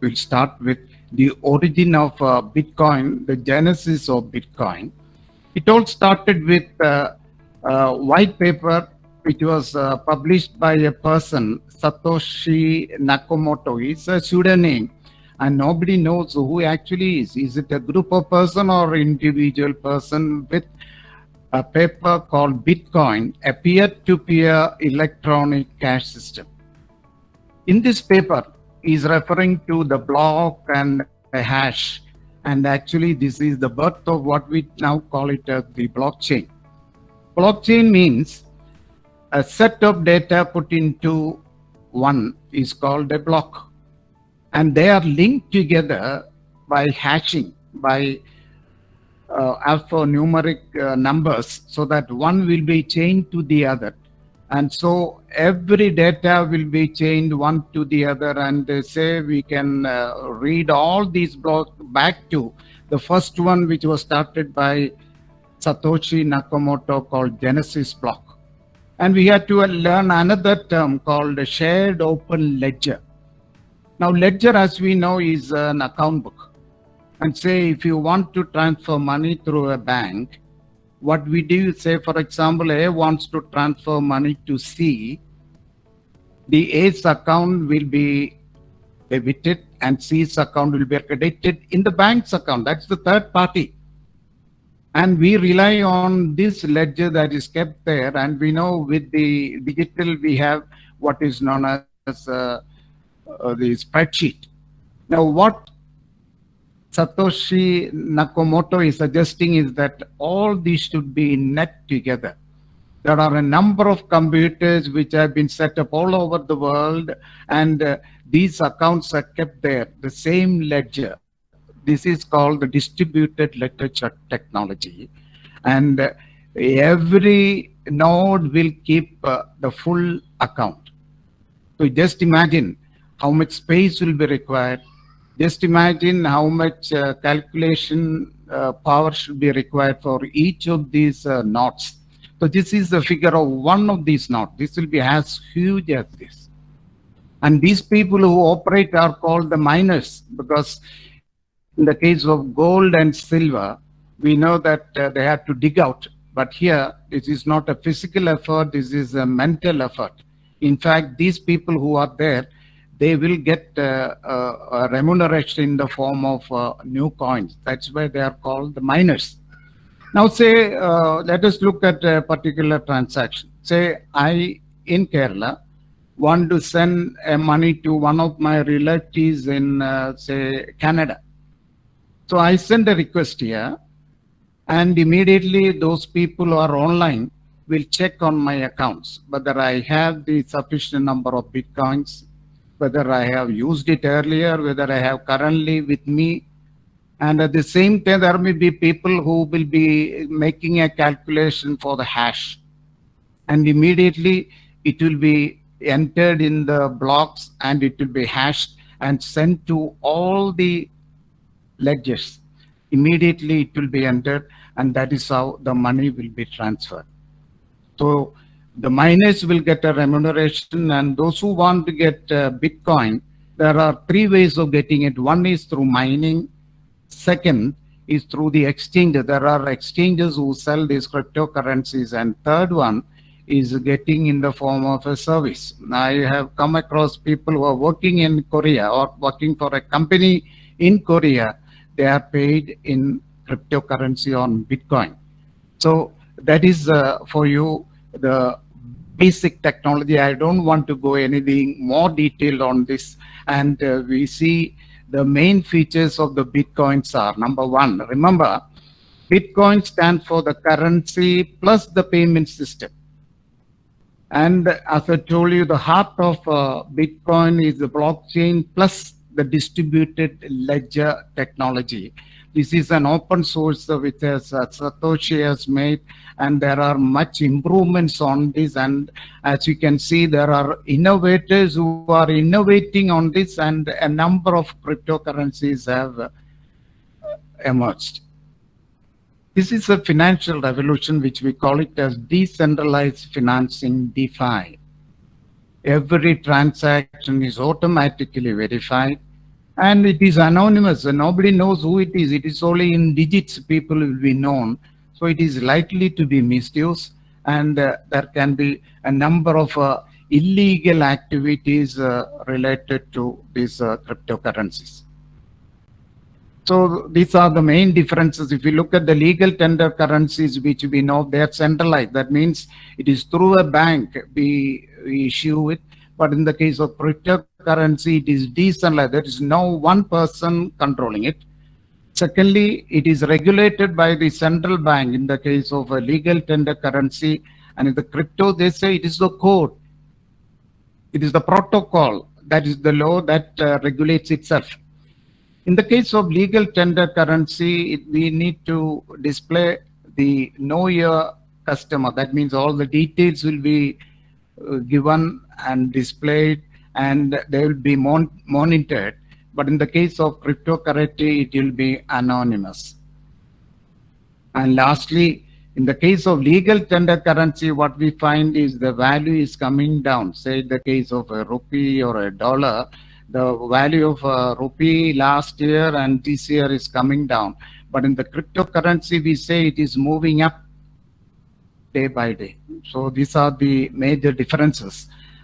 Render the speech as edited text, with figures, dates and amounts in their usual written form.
We'll start with the origin of Bitcoin, the genesis of Bitcoin. It all started with a white paper which was published by a person, Satoshi Nakamoto. It's a pseudonym, and nobody knows who actually is. Is it a group of person or individual person with a paper called Bitcoin, a peer-to-peer electronic cash system? In this paper, is referring to the block and a hash. And actually, this is the birth of what we now call it as the blockchain. Blockchain means a set of data put into one is called a block. And they are linked together by hashing, by alphanumeric numbers, so that one will be chained to the other. And so every data will be chained one to the other, and they say we can read all these blocks back to the first one, which was started by Satoshi Nakamoto, called Genesis block. And we had to learn another term called shared open ledger. Now, ledger, as we know, is an account book. And say if you want to transfer money through a bank, what we do is say, for example, A wants to transfer money to C, the A's account will be debited and C's account will be credited in the bank's account. That's the third party. And we rely on this ledger that is kept there. And we know with the digital, we have what is known as the spreadsheet. Now, what Satoshi Nakamoto is suggesting is that all these should be net together. There are a number of computers which have been set up all over the world, and these accounts are kept there, the same ledger. This is called the distributed ledger technology. And every node will keep the full account. So just imagine how much space will be required. Just imagine how much calculation power should be required for each of these nodes. So this is the figure of one of these nodes. This will be as huge as this. And these people who operate are called the miners, because in the case of gold and silver, we know that they have to dig out. But here, this is not a physical effort, this is a mental effort. In fact, these people who are there, they will get a remuneration in the form of new coins. That's why they are called the miners. Now say, let us look at a particular transaction. Say I, in Kerala, want to send money to one of my relatives in, say, Canada. So I send a request here, and immediately those people who are online will check on my accounts, whether I have the sufficient number of Bitcoins, whether I have used it earlier, whether I have currently with me. And at the same time, there may be people who will be making a calculation for the hash. And immediately it will be entered in the blocks and it will be hashed and sent to all the ledgers. Immediately it will be entered, and that is how the money will be transferred. So the miners will get a remuneration, and those who want to get Bitcoin, there are three ways of getting it. One is through mining. Second is through the exchange. There are exchanges who sell these cryptocurrencies. And third one is getting in the form of a service. I have come across people who are working in Korea or working for a company in Korea. They are paid in cryptocurrency on Bitcoin. So that is for you the basic technology. I don't want to go anything more detailed on this. And we see the main features of the Bitcoins are, number one, remember, Bitcoin stands for the currency plus the payment system. And as I told you, the heart of Bitcoin is the blockchain plus the distributed ledger technology. This is an open source which has Satoshi has made, and there are much improvements on this. And as you can see, there are innovators who are innovating on this, and a number of cryptocurrencies have emerged. This is a financial revolution, which we call it as decentralized financing, DeFi. Every transaction is automatically verified. and it is anonymous. Nobody knows who it is. It is only in digits people will be known. So it is likely to be misused, and there can be a number of illegal activities related to these cryptocurrencies. So these are the main differences. If you look at the legal tender currencies, which we know they are centralized, that means it is through a bank we issue it. But in the case of cryptocurrency, it is decentralized. There is no one person controlling it. Secondly, it is regulated by the central bank in the case of a legal tender currency. And in the crypto, they say it is the code. It is the protocol. That is the law that regulates itself. In the case of legal tender currency, we need to display the know your customer. That means all the details will be given and displayed, and they will be monitored. But in the case of cryptocurrency, it will be anonymous. And lastly, in the case of legal tender currency, what we find is the value is coming down. Say the case of a rupee or a dollar, the value of a rupee last year and this year is coming down. But in the cryptocurrency, we say it is moving up day by day. So these are the major differences.